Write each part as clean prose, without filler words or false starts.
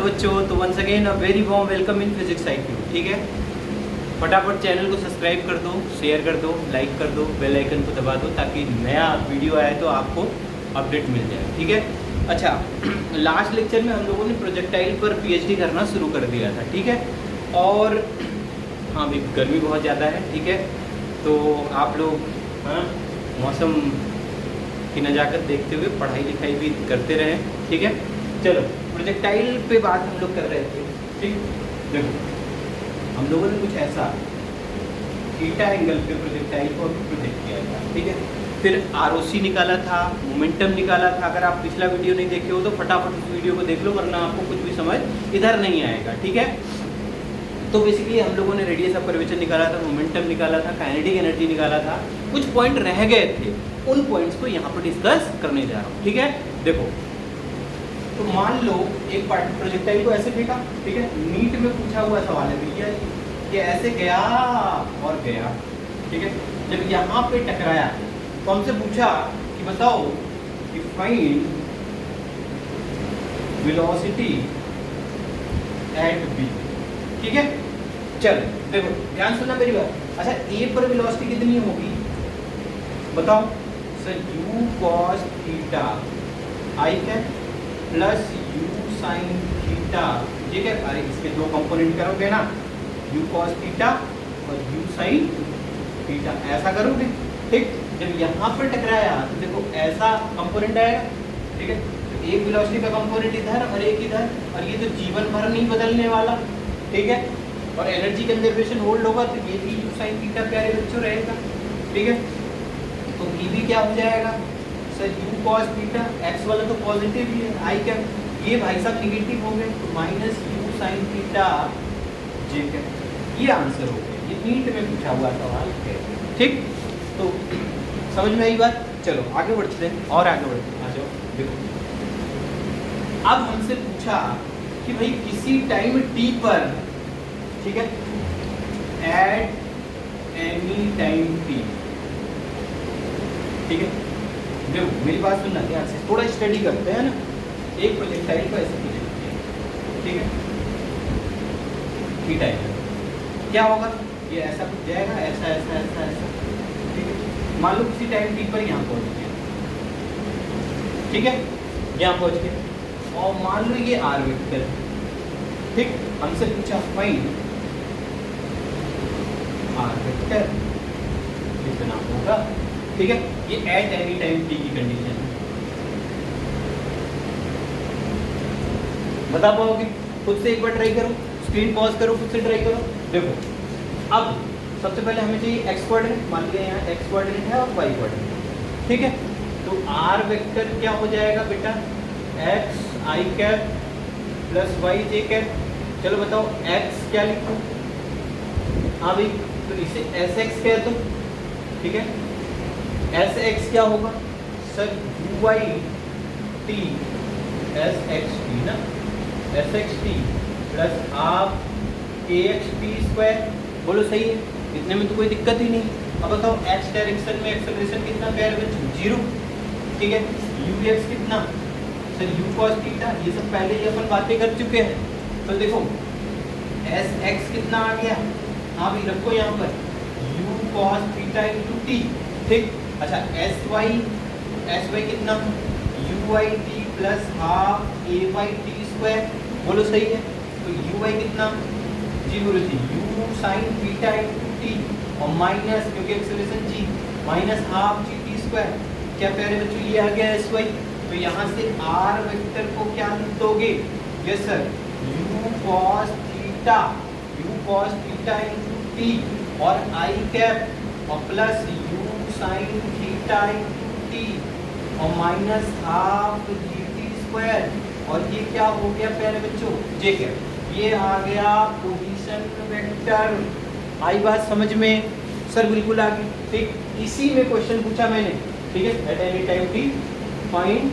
बच्चों, तो once again a very warm welcome in physics IQ। ठीक है, फटाफट चैनल को सब्सक्राइब कर दो, शेयर कर दो, लाइक कर दो, बेल आइकन को दबा दो ताकि नया वीडियो आए तो आपको अपडेट मिल जाए। ठीक है, अच्छा लास्ट लेक्चर में हम लोगों ने प्रोजेक्टाइल पर PhD करना शुरू कर दिया था। ठीक है, और हाँ अभी गर्मी बहुत ज़्यादा है। ठीक है, तो आप लोग हाँ मौसम की नज़ाकत देखते हुए पढ़ाई लिखाई भी करते रहें। ठीक है, चलो प्रोजेक्टाइल पे बात हम लोग कर रहे थे। ठीक, देखो हम लोगों ने कुछ ऐसा थीटा एंगल पे प्रोजेक्टाइल को प्रोजेक्ट किया था। ठीक है, फिर ROC निकाला था, मोमेंटम निकाला था। अगर आप पिछला वीडियो नहीं देखे हो तो फटाफट उस वीडियो को देख लो, वरना आपको कुछ भी समझ इधर नहीं आएगा। ठीक है, तो बेसिकली हम लोगों ने रेडियस ऑफ कर्वेचर निकाला था, मोमेंटम निकाला था, काइनेटिक एनर्जी निकाला था। कुछ पॉइंट रह गए थे, उन पॉइंट्स को यहाँ पर डिस्कस करने जा रहा हूँ। ठीक है, देखो तो मान लो एक प्रोजेक्टाइल को ऐसे फेंका। ठीक है, नीट में पूछा हुआ सवाल है भैया कि ऐसे गया और गया। ठीक है, जब यहाँ पे टकराया तो हमसे पूछा कि बताओ कि फाइंड वेलोसिटी एट B। ठीक है, चल देखो ध्यान सुनना मेरी बात। अच्छा A पर वेलोसिटी कितनी होगी बताओ sir? u cos theta I क्या प्लस u sin थीटा। ठीक है, अरे इसके दो कंपोनेंट करोगे ना, u cos थीटा और u sin थीटा, ऐसा करोगे। ठीक, जब यहाँ पर टकराया तो देखो ऐसा कंपोनेंट आएगा। ठीक है, तो एक वेलोसिटी का कंपोनेंट इधर और एक इधर, और ये तो जीवन भर नहीं बदलने वाला। ठीक है, और एनर्जी कंजर्वेशन होल्ड होगा तो ये भी u sin थीटा प्यारे बच्चों रहेगा। ठीक है, तो ये भी क्या हो जाएगा sir? u cos theta, x वाला तो पॉजिटिव ही है, I क्या ये भाई साहब निगेटिव हो गए तो minus u sin theta j क्या। ये आंसर हो गया, ये नीट में पूछा हुआ सवाल है। ठीक, तो समझ में आई बात? चलो आगे बढ़ते हैं और आगे बढ़ते हैं। आ जाओ देखो, अब हमसे पूछा कि भाई किसी टाइम t पर, ठीक है, एट एनी टाइम t। ठीक है, देखो मेरी बात सुनना ध्यान से, थोड़ा स्टडी करते हैं ना। एक प्रोजेक्टाइल को ऐसे प्रोजेक्ट किया, ठीक है, थीटा एंगल क्या होगा? ये ऐसा कुछ जाएगा, ऐसा ऐसा ऐसा ऐसा। ठीक है, मान लो किसी टाइम t पर यहाँ पहुँच गया। ठीक है, यहाँ पहुँच गया और मान लो ये r वेक्टर। ठीक, हमसे पूछा फाइंड r वेक्टर कितना होगा। ठीक है, ये एट एनी टाइम t की कंडीशन है। बता पाओगे? खुद से एक बार ट्राई करो, स्क्रीन पॉज करो, खुद से ट्राई करो। देखो अब सबसे पहले हमें चाहिए x कोऑर्डिनेट। मान लिया यहाँ x कोऑर्डिनेट है और y कोऑर्डिनेट। ठीक है, तो r वेक्टर क्या हो जाएगा बेटा? x I cap plus y j cap. चलो बताओ x क्या लिखूं? हाँ भाई, तो इसे sx कह दो। ठीक है, sx क्या होगा सर? uy t sxt ना, sxt plus half kxt square. बोलो सही है, इतने में तो कोई दिक्कत ही नहीं। अब बताओ x डायरेक्शन में एक्सेलरेशन कितना प्यारे बच्चों? 0। ठीक है, ux कितना सर? u cos theta. ये सब पहले ही अपन बातें कर चुके हैं। तो देखो sx कितना आ गया? हाँ भाई रखो यहाँ पर u cos theta into t। ठीक, अच्छा sy कितना? uy t plus half ay t square. बोलो सही है, तो uy कितना जी? बोलो जी u sin theta into t और माइनस, क्योंकि acceleration g, minus half g t square. क्या प्यारे बच्चों ये आ गया sy। तो यहाँ से r वेक्टर को क्या लिख दोगे? Yes sir, u cos theta into t और I कैप और plus u sin theta into t और minus half G T square. और ये क्या हो गया प्यारे बच्चों? जे कैप। ये आ गया पोजीशन वेक्टर। आई बात समझ में? सर बिल्कुल आ गई। ठीक, इसी में क्वेश्चन पूछा मैंने। ठीक है, at any time t find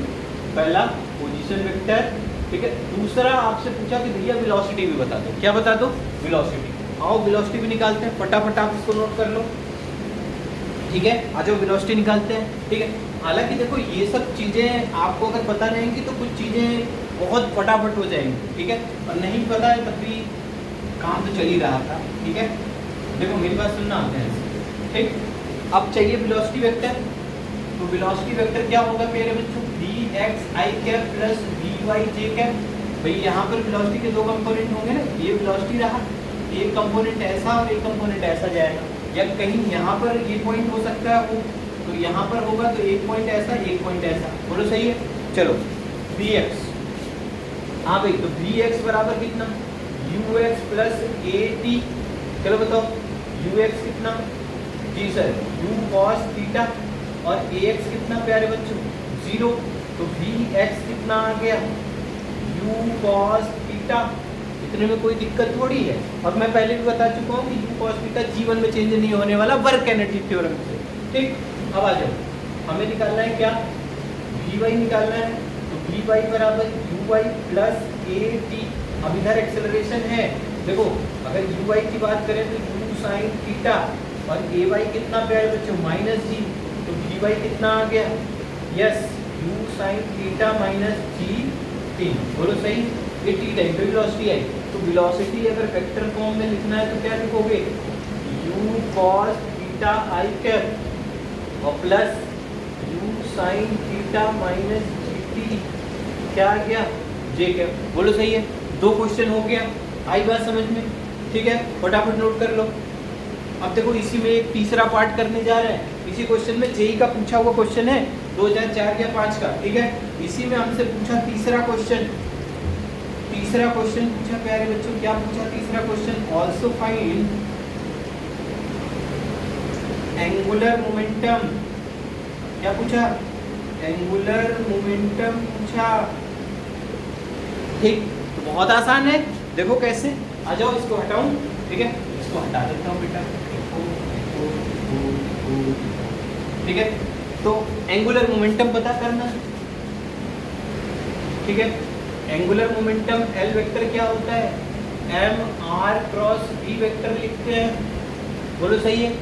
पहला पोजीशन वेक्टर। ठीक है, दूसरा आपसे पूछा कि भैया वेलोसिटी भी बता दो। क्या बता दो? वेलोसिटी। आओ वेलोसिटी भी निकालते हैं, फटाफट आप इसको नोट कर लो। ठीक है, आ जाओ वेलोसिटी निकालते हैं। ठीक है, हालांकि देखो ये सब चीज़ें आपको अगर पता रहेंगी तो कुछ चीज़ें बहुत फटाफट हो जाएंगे, ठीक है। और नहीं पता है तब भी काम तो चल ही रहा था, ठीक है। देखो मेरी बात सुनना आते हैं, ठीक। अब चाहिए वेलोसिटी वेक्टर, तो वेलोसिटी वेक्टर क्या होगा मेरे बच्चों, V X I cap plus V Y J cap. भाई यहाँ पर वेलोसिटी के दो कंपोनेंट होंगे ना, ये वेलोसिटी रहा, एक कंपोनेंट ऐसा और एक कंपोनेंट ऐसा जाएगा, या कहीं यहाँ पर ये पॉइंट हो सकता है वो, तो यहाँ पर होगा तो एक पॉइंट ऐसा एक पॉइंट ऐसा, बोलो सही है। चलो वी एक्स, हाँ भाई, तो वी एक्स बराबर कितना, you x plus A T. चलो बताओ यू एक्स कितना, जी सर यू कॉस थीटा, और ए एक्स कितना प्यारे बच्चों, 0। तो वी एक्स कितना आ गया, यू कॉस थीटा। इतने में कोई दिक्कत थोड़ी है, और मैं पहले भी बता चुका हूँ कि यू कॉस थीटा जीवन में चेंज नहीं होने वाला वर्क एनर्जी थ्योरम से, ठीक। अब आ जाओ, हमें निकालना है क्या, वी वाई निकालना है, तो वी वाई बराबर U Y plus A T. अब इधर एक्सेलरेशन है, देखो अगर यू वाई की बात करें तो यू साइन थीटा, और ए वाई कितना प्यारे बच्चों माइनस जी, तो वी वाई कितना आ गया, yes you sine theta minus g T, बोलो सही। ये टी टाइम पे वेलोसिटी आई, तो वेलोसिटी अगर वेक्टर फॉर्म में लिखना है तो क्या लिखोगे, u cos theta i cap और plus u sine theta minus g t, क्या आ गया, जे कैप, बोलो सही है। दो क्वेश्चन हो गया, आई बात समझ में, ठीक है, फटाफट नोट कर लो। अब देखो इसी में एक तीसरा पार्ट करने जा रहे हैं, इसी क्वेश्चन में जेई का पूछा हुआ क्वेश्चन है 2004 या 5 का, ठीक है। इसी में हमसे पूछा तीसरा क्वेश्चन, तीसरा क्वेश्चन पूछा प्यारे बच्चों, क्या पूछा तीसरा question, also find angular momentum, क्या पूछा, एंगुलर मोमेंटम पूछा, ठीक। तो बहुत आसान है, देखो कैसे, आ जाओ इसको हटाऊं, ठीक है, इसको हटा देता हूँ बेटा, ठीक है। तो एंगुलर मोमेंटम पता करना, ठीक है। एंगुलर मोमेंटम एल वेक्टर क्या होता है, M R cross V vector लिखते हैं, बोलो सही है।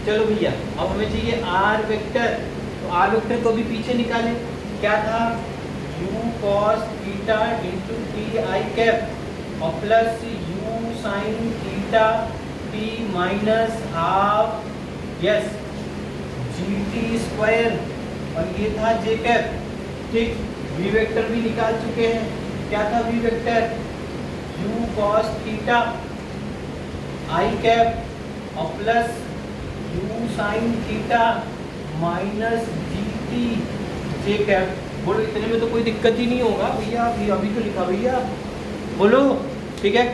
चलो भैया अब हमें चाहिए आर वेक्टर, तो आर वेक्टर को भी पीछे निकालें, क्या था, u cos theta into t i cap और plus u sine theta t minus half, yes g T square, और ये था जे कैप, ठीक। वी वेक्टर भी निकाल चुके हैं, क्या था v vector, u cos theta i cap और plus u sine theta minus g t j cap, बोलो इतने में तो कोई दिक्कत ही नहीं होगा भैया, अभी तो लिखा भैया, बोलो ठीक है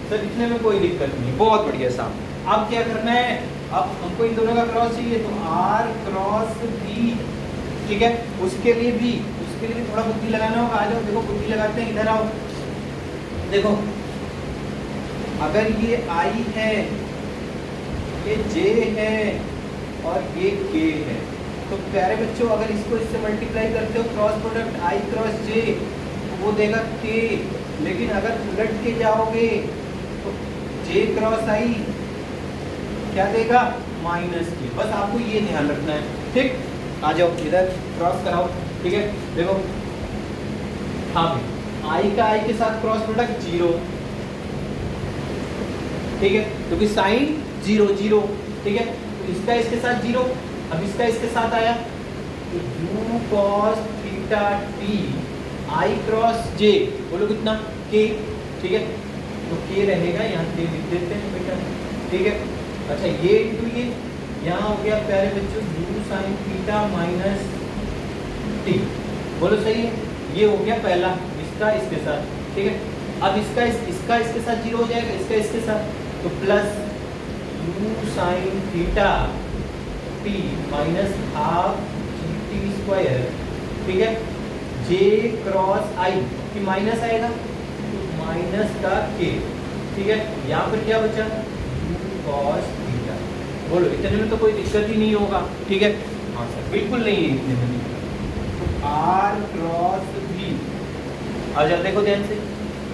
सर, इतने में कोई दिक्कत नहीं, बहुत बढ़िया साहब। अब क्या करना है, अब हमको इन दोनों का क्रॉस चाहिए, तो आर क्रॉस बी, ठीक है। उसके लिए भी थोड़ा बुद्धि लगाना होगा, आ जाओ देखो बुद्धि लगाते हैं, इधर आओ, देखो अगर ये आई है, ये जे है और ये के है, तो प्यारे बच्चों अगर इसको इससे मल्टीप्लाई करते हो क्रॉस प्रोडक्ट आई क्रॉस जे, तो वो देगा के, लेकिन अगर उलट के जाओगे तो जे क्रॉस आई क्या देगा, माइनस के। बस आपको ये ध्यान रखना है, ठीक। आ जाओ इधर क्रॉस कराओ, ठीक है। देखो हाँ भाई, आई का आई के साथ क्रॉस प्रोडक्ट 0, ठीक है, क्योंकि साइन 0 0, ठीक है। तो इसका इसके साथ 0, अब इसका इसके साथ आया तो u cos थीटा t आई क्रॉस j, बोलो कितना, k, ठीक है। तो k रहेगा, यहाँ k लिख देते हैं बेटा, ठीक है। अच्छा ये इंटू ये, यहाँ हो गया प्यारे बच्चों u sign theta minus t, बोलो सही है। ये हो गया पहला, इसका इसके साथ, ठीक है। अब इसका इसके साथ 0 हो जाएगा, इसका इसके साथ, तो plus u sign theta t minus half G T square, ठीक है। j क्रॉस i कि माइनस आएगा, तो माइनस का k, ठीक है। यहाँ पर क्या बचा, u cos थीटा, बोलो इतने में तो कोई दिक्कत ही नहीं होगा, ठीक है। हाँ सर बिल्कुल नहीं है इतने में, तो r क्रॉस v आ जाओ, देखो ध्यान से,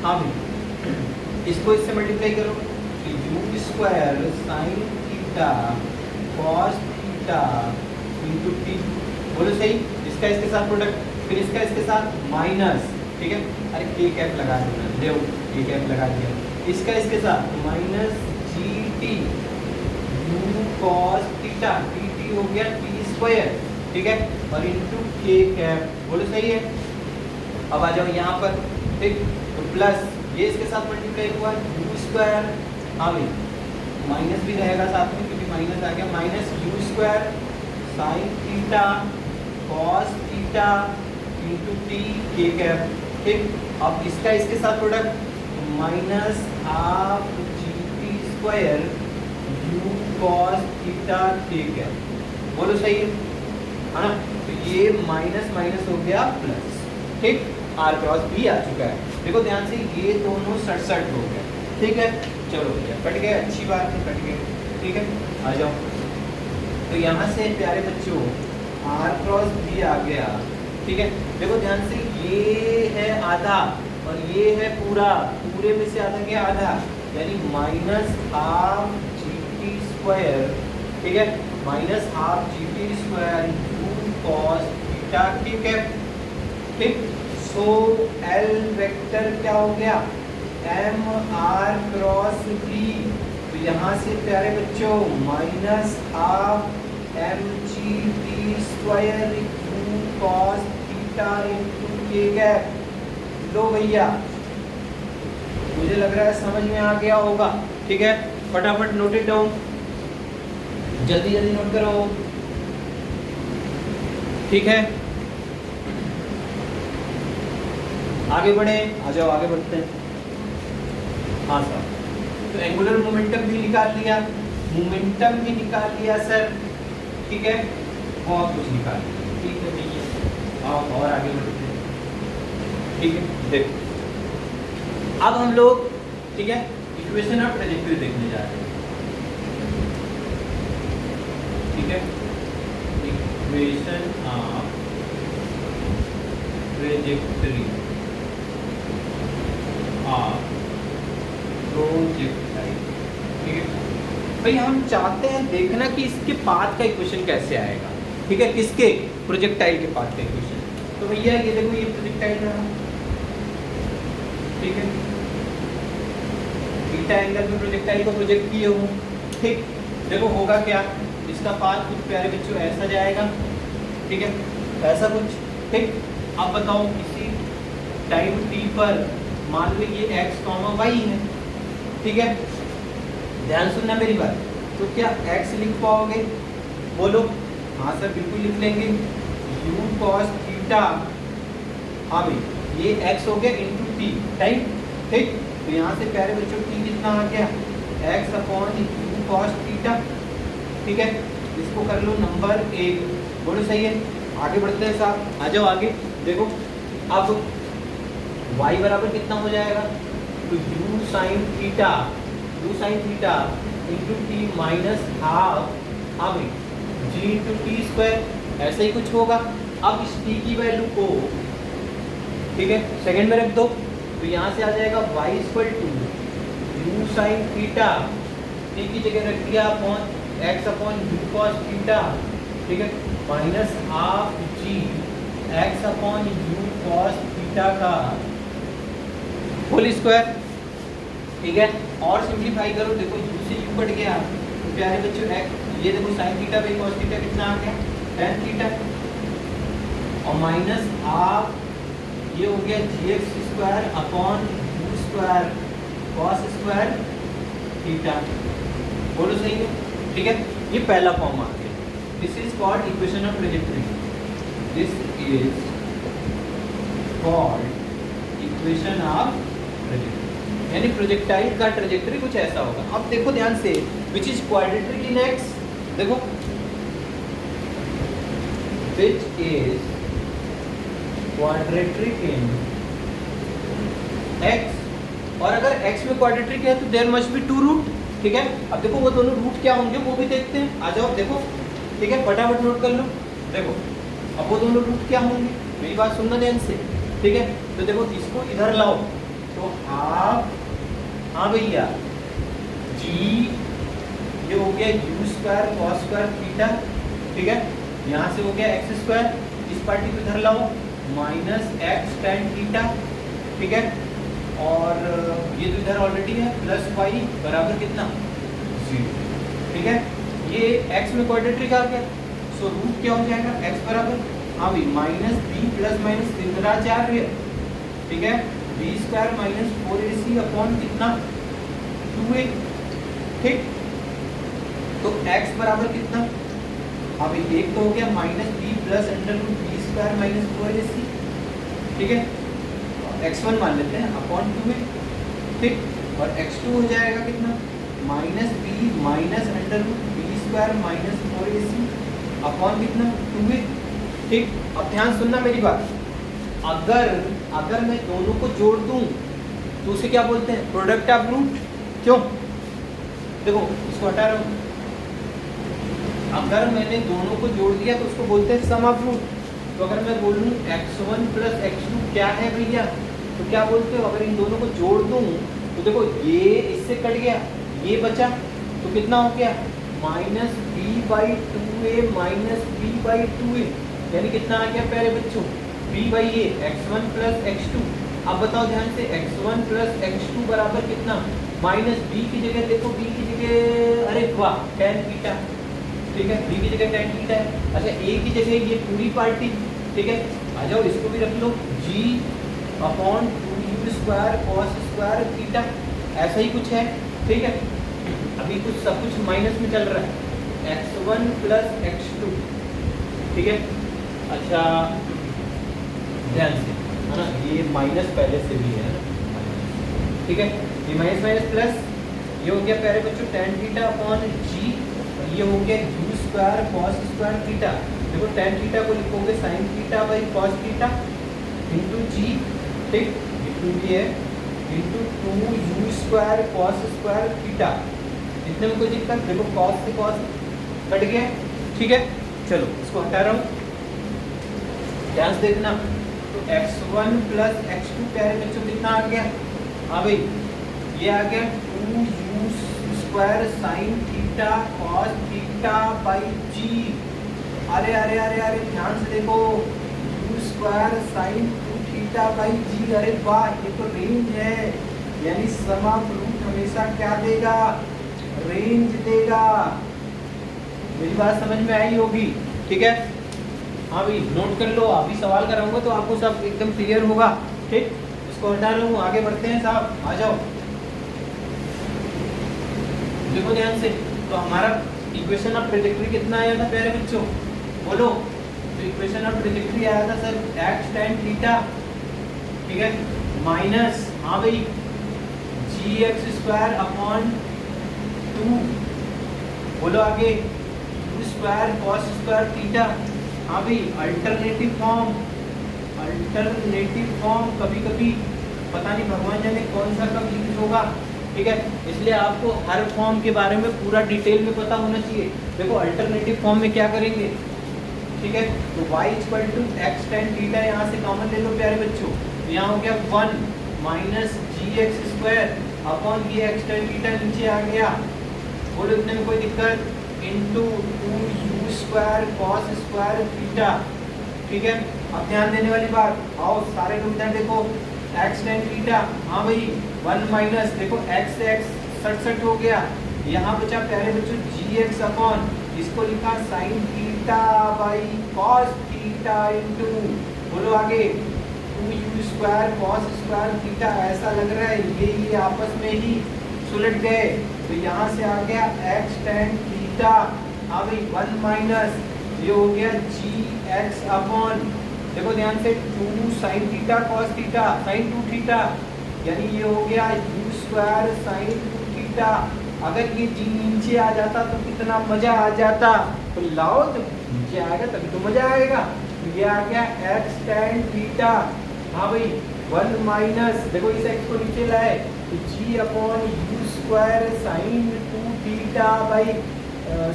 हाँ भी इसको इससे मल्टीप्लाई करो, you square sine theta cos theta into T, बोलो सही। इसका इसके साथ प्रोडक्ट, फिर इसका इसके साथ माइनस, ठीक है। अरे के कैप लगा देना, देखो के कैप लगा दिया, इसका इसके साथ minus g T U cos theta, T T हो गया टी स्क्वायर, ठीक है, और इंटू के कैप, बोलो सही है। अब आ जाओ यहाँ पर, ठीक, तो प्लस ये इसके साथ मल्टीप्लाई हुआ यू स्क्वायर, हाँ भाई माइनस भी रहेगा साथ में क्योंकि माइनस आ गया, minus you square sine theta cos theta into T के कैप, ठीक। अब इसका इसके साथ product minus half G T square U cos theta के कैप, बोलो सही है ना। तो ये माइनस माइनस हो गया प्लस, ठीक, आर क्रॉस बी आ चुका है। देखो ध्यान से ये दोनों 67 हो गए, ठीक है। चलो भैया कट गए, अच्छी बात है, कट गए, ठीक है। आ जाओ, तो यहाँ से प्यारे बच्चों आर क्रॉस बी आ गया, ठीक है। देखो ध्यान से ये है आधा और ये है पूरा, पूरे में से आधा गया आधा, यानी minus half G T square, ठीक है, minus half G T square U cos theta, ठीक है, ठीक। सो एल वेक्टर क्या हो गया, एम आर क्रॉस बी, तो यहाँ से प्यारे बच्चों minus half M G T square U cos theta into K cap. लो भैया मुझे लग रहा है समझ में आ गया होगा, ठीक है। फटाफट नोट इट डाउन, जल्दी जल्दी नोट करो, ठीक है। आगे बढ़े, आ जाओ आगे बढ़ते हैं। हाँ सर, तो एंगुलर मोमेंटम भी निकाल लिया, मोमेंटम भी निकाल लिया सर, ठीक है, बहुत कुछ निकाल लिया, ठीक है भैया। आओ और आगे बढ़ते हैं, ठीक है। देखो अब हम लोग, ठीक है, इक्वेशन ऑफ ट्रेजेक्टरी देखने जा रहे हैं, ठीक है। Equation of trajectory of projectile, ठीक है भाई। हम चाहते हैं देखना कि इसके पाथ का इक्वेशन कैसे आएगा, ठीक है, किसके, प्रोजेक्टाइल के पाथ का इक्वेशन। तो भैया ये देखो ये प्रोजेक्टाइल रहा, ठीक है, थीटा एंगल में प्रोजेक्टाइल को प्रोजेक्ट किए हूँ, ठीक। देखो होगा क्या, इसका पाथ कुछ प्यारे बच्चों ऐसा जाएगा, ठीक है, ऐसा कुछ, ठीक। अब बताओ किसी टाइम t पर मान लो ये x, y है, ठीक है, ध्यान सुनना मेरी बात। तो क्या x लिख पाओगे, बोलो। हाँ सर बिल्कुल लिख लेंगे, u cos थीटा, हाँ भाई ये x हो गया इंटू टी टाइम, ठीक। तो यहाँ से प्यारे बच्चों t कितना आ गया, x upon you cos theta, ठीक है। इसको कर लो नंबर 1, बोलो सही है। आगे बढ़ते हैं साहब, आ जाओ आगे। देखो अब y बराबर कितना हो जाएगा, तो u sine theta, u sine theta into T minus half, हाँ भाई जी इंटू टी स्क्वायर, ऐसा ही कुछ होगा। अब इस t की वैल्यू को, ठीक है, सेकंड में रख दो, तो यहाँ से आ जाएगा y equal to U sine theta, t की जगह रख दिया upon x upon U cos theta, ठीक है, minus half G x upon U cos theta का होल स्क्वायर, ठीक है। और सिंप्लीफाई करो, देखो u से u कट गया, तो प्यारे बच्चों x, ये देखो sine theta by cos theta कितना आ गया, tan थीटा, और माइनस हाफ ये हो गया gx square upon u square cos square theta, बोलो सही है, ठीक है। ये पहला फॉर्म आ गया, this is called equation of trajectory, this is called equation of trajectory, यानी प्रोजेक्टाइल का ट्रेजेक्टरी कुछ ऐसा होगा। अब देखो ध्यान से, which is quadratic in x, देखो which is quadratic in x, और अगर x में क्वाड्रेटिक है तो there must be two root, ठीक है। अब देखो वो दोनों रूट क्या होंगे वो भी देखते हैं, आ जाओ देखो, ठीक है, फटाफट नोट कर लो। देखो अब वो दोनों रूट क्या होंगे, मेरी बात सुनना ध्यान से, ठीक है। तो देखो इसको इधर लाओ, तो हाफ, हाँ भैया जी, ये हो गया you square cos square theta, ठीक है, यहाँ से हो गया एक्स स्क्वायर, इस पार्टी को इधर लाओ, माइनस एक्स टेन थीटा, ठीक है, और ये तो इधर ऑलरेडी है, प्लस वाई बराबर कितना 0, ठीक है। ये x में क्वाड्रेटिक आ गया, सो रूट क्या हो जाएगा x बराबर, हाँ भाई minus B plus minus Shankaracharya, ठीक है, B square minus 4ac upon कितना 2a, ठीक। तो x बराबर कितना, हाँ भाई एक तो हो गया minus B plus under root B square minus 4ac, ठीक है, x1 मान लेते हैं अपॉन 2a, ठीक, और x2 हो जाएगा कितना minus B minus under root B square minus 4ac upon कितना 2a, ठीक। अब ध्यान सुनना मेरी बात, अगर मैं दोनों को जोड़ दूं तो उसे क्या बोलते हैं, प्रोडक्ट ऑफ रूट, क्यों, देखो इसको हटा रहा हूं, अगर मैंने दोनों को जोड़ दिया तो उसको बोलते हैं सम ऑफ रूट। तो अगर मैं बोलूं x1 प्लस x2 क्या है भैया, तो क्या बोलते हो, अगर इन दोनों को जोड़ दूं तो देखो ये इससे कट गया, ये बचा, तो कितना हो गया minus B by 2a minus B by 2a, यानी कितना आ गया प्यारे बच्चों b by A x1 plus x2। अब बताओ ध्यान से x1 प्लस x2 बराबर कितना, माइनस b की जगह देखो, b की जगह अरे वाह tan थीटा, ठीक है, b की जगह tan थीटा है, अच्छा a की जगह ये पूरी पार्टी, ठीक है, आ जाओ इसको भी रख लो g upon 2u square cos square theta, ऐसा ही कुछ है, ठीक है। अभी कुछ सब कुछ माइनस में चल रहा है, x1 प्लस x2, ठीक है, अच्छा ध्यान से, है ना, ये माइनस पहले से भी है ना, ठीक है, ये माइनस माइनस प्लस, ये हो गया प्यारे बच्चों tan थीटा अपॉन g, और ये हो गया u square cos square theta, देखो tan थीटा को लिखोगे sin theta by cos theta into g, ठीक, इंटू ये into 2u square cos square theta, इतने में कोई दिक्कत, देखो कॉस से कॉस कट गया, ठीक है। चलो इसको हटा रहा हूँ, ध्यान से देखना, तो x1 प्लस x2 प्यारे बच्चों कितना आ गया, हाँ भाई ये आ गया 2u square sine theta cos theta by g, अरे अरे अरे अरे ध्यान से देखो, u square sine 2 theta by g, अरे वाह ये तो रेंज है, यानी सम ऑफ रूट हमेशा क्या देगा, रेंज देगा, मेरी बात समझ में आई होगी, ठीक है। हाँ भाई नोट कर लो, अभी सवाल कराऊंगा तो आपको सब एकदम क्लियर होगा, ठीक। इसको हटा रहा हूँ, आगे बढ़ते हैं साहब, आ जाओ, देखो ध्यान से, तो हमारा इक्वेशन ऑफ ट्रेजेक्टरी कितना आया था प्यारे बच्चों, बोलो, तो इक्वेशन ऑफ ट्रेजेक्टरी आया था सर x tan थीटा, ठीक है, माइनस, हाँ भाई gx स्क्वायर अपॉन 2, बोलो आगे u square cos square theta, हाँ भाई अल्टरनेटिव फॉर्म कभी कभी पता नहीं भगवान जाने कौन सा कब यूज होगा, ठीक है, इसलिए आपको हर फॉर्म के बारे में पूरा डिटेल में पता होना चाहिए। देखो अल्टरनेटिव फॉर्म में क्या करेंगे, ठीक है, तो y equal to X tan theta यहाँ से कॉमन ले लो प्यारे बच्चों, यहाँ हो गया 1 minus g x square upon ये एक्स tan थीटा नीचे आ गया, बोलो इतने में कोई दिक्कत, into 2u square cos square theta, ठीक है। अब ध्यान देने वाली बात, आओ सारे लोग इधर देखो, x tan थीटा, हाँ भाई 1 माइनस, देखो x से x 67 हो गया, यहाँ बचा प्यारे बच्चों gx अपॉन, इसको लिखा sin theta by cos theta into, बोलो आगे 2u square cos square theta, ऐसा लग रहा है ये आपस में ही सुलट गए, तो यहाँ से आ गया x tan थीटा, हाँ भाई 1 माइनस, ये हो गया gx अपॉन, देखो ध्यान से 2 sin theta cos theta sin 2 theta, यानी ये हो गया u स्क्वायर sin 2 थीटा। अगर ये g नीचे आ जाता तो कितना मजा आ जाता, तो लाओ जब नीचे आएगा तभी तो मजा आएगा, तो ये आ गया x tan थीटा, हाँ भाई 1 माइनस, देखो इस x को नीचे लाए तो g upon u square sine 2 theta by,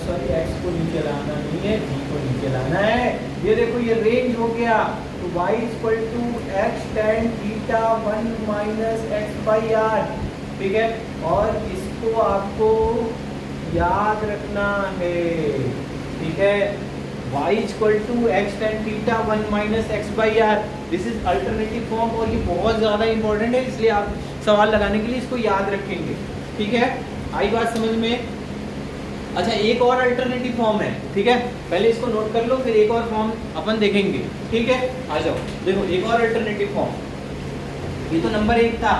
sorry x को नीचे लाना नहीं है, g को नीचे लाना है, ये देखो ये रेंज हो गया, तो y equal to x tan theta 1 minus x by R, ठीक है, और इसको आपको याद रखना है, ठीक है, y equal to X tan theta 1 minus X by R, this is alternative form, और ये बहुत ज़्यादा इंपॉर्टेंट है, इसलिए आप सवाल लगाने के लिए इसको याद रखेंगे। ठीक है, आई बात समझ में? अच्छा, एक और अल्टरनेटिव फॉर्म है, ठीक है, पहले इसको नोट कर लो, फिर एक और फॉर्म अपन देखेंगे। ठीक है, आ जाओ, देखो एक और अल्टरनेटिव फॉर्म, ये तो नंबर 1 था,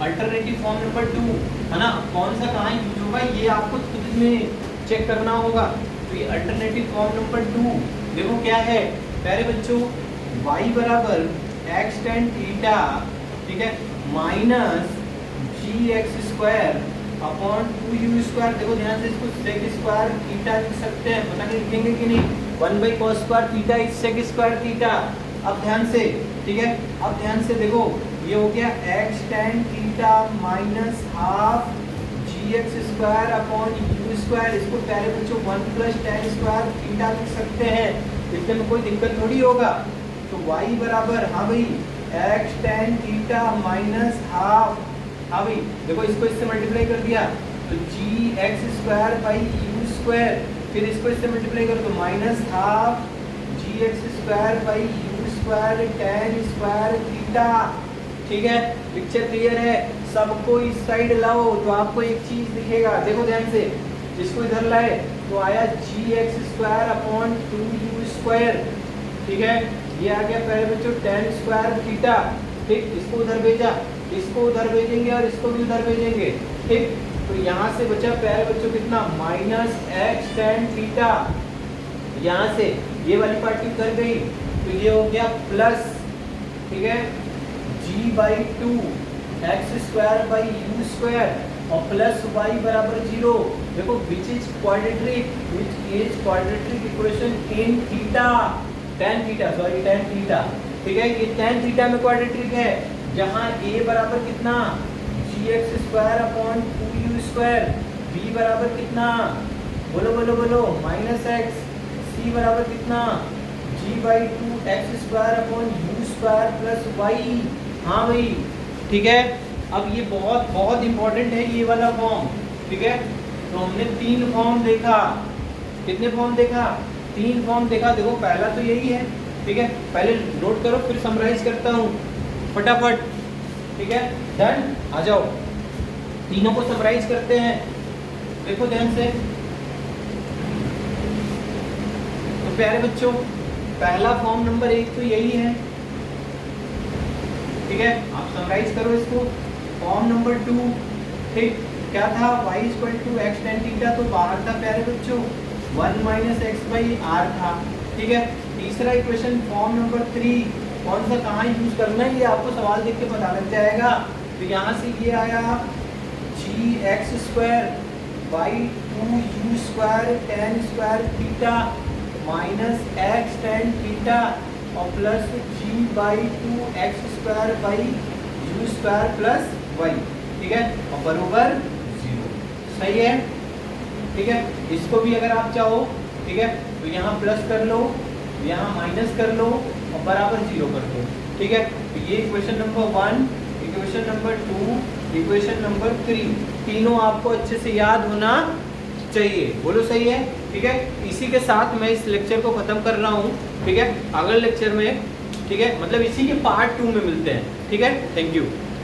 अल्टरनेटिव फॉर्म नंबर 2 है ना, कौन सा कहाँ यूज होगा ये आपको खुद में चेक करना होगा। तो ये अल्टरनेटिव फॉर्म नंबर 2 देखो क्या है, प्यारे बच्चों, y बराबर एक्स टेन थीटा, ठीक है, minus g x square upon 2u square. देखो ध्यान से, इसको सेक स्क्वायर थीटा लिख सकते हैं, पता नहीं लिखेंगे कि नहीं, 1 by cos square theta is sec square theta. अब ध्यान से, ठीक है, अब ध्यान से देखो, ये हो गया X tan theta minus half जी x square upon U square. इसको प्यारे बच्चों 1 प्लस टेन स्क्वायर थीटा लिख सकते हैं, इसमें में कोई दिक्कत थोड़ी होगा। तो y बराबर, हाँ भाई, x tan theta minus half, हाँ भाई, देखो इसको इससे मल्टीप्लाई कर दिया तो g x square by u square, फिर इसको इससे मल्टीप्लाई कर तो minus half ji x square by u square tan square theta. ठीक है, पिक्चर क्लियर है? सबको इस साइड लाओ तो आपको एक चीज दिखेगा, देखो ध्यान से, इसको इधर लाए तो आया g x square upon 2u square. ठीक है, ये आ गया पहले बच्चों टेन स्क्वायर थीटा। ठीक, इसको उधर भेजा, इसको उधर भेजेंगे और इसको भी उधर भेजेंगे। ठीक, तो यहाँ से बचा प्यारे बच्चों कितना, माइनस एक्स टेन थीटा। यहाँ से ये वाली पार्टी कर गई तो ये हो गया प्लस, ठीक है, g by two x square by u square और प्लस वाई बराबर 0। देखो which is quadratic equation in theta, tan theta, sorry tan theta. ठीक है, ये टेन थीटा में क्वाड्रेटिक है, जहाँ a बराबर कितना, g x square upon 2u square, b बराबर कितना, बोलो बोलो बोलो, माइनस एक्स, c बराबर कितना, g by two x square upon U square plus Y. हाँ भाई, ठीक है, अब ये बहुत बहुत इंपॉर्टेंट है ये वाला फॉर्म। ठीक है, तो हमने 3 फॉर्म देखा, कितने फॉर्म देखा, 3 फॉर्म देखा। देखो पहला तो यही है, ठीक है, पहले नोट करो फिर समराइज करता हूँ फटाफट। ठीक है, डन, आ जाओ, तीनों को समराइज करते हैं। देखो ध्यान से, तो प्यारे बच्चों पहला फॉर्म नंबर 1 तो यही है। ठीक है, आप समराइज करो इसको। फॉर्म नंबर 2, ठीक, क्या था, y equal to X tan theta, तो बाहर था प्यारे बच्चों 1 माइनस एक्स बाई आर था। ठीक है, तीसरा इक्वेशन फॉर्म नंबर 3, कौन सा कहाँ यूज करना है ये आपको सवाल देख के पता लग जाएगा। तो यहाँ से ये आया g x square by 2u square tan square theta minus x tan theta और plus g by 2x square by u square plus y. ठीक है, और बरोबर 0। सही है? ठीक है, इसको भी अगर आप चाहो, ठीक है, तो यहाँ प्लस कर लो, यहाँ माइनस कर लो और बराबर 0 कर दो। ठीक है, तो ये equation number 1, equation number 2, equation number 3, तीनों आपको अच्छे से याद होना चाहिए। बोलो सही है? ठीक है, इसी के साथ मैं इस लेक्चर को ख़त्म कर रहा हूँ। ठीक है, अगले लेक्चर में, ठीक है, मतलब इसी के पार्ट 2 में मिलते हैं। ठीक है, थैंक यू।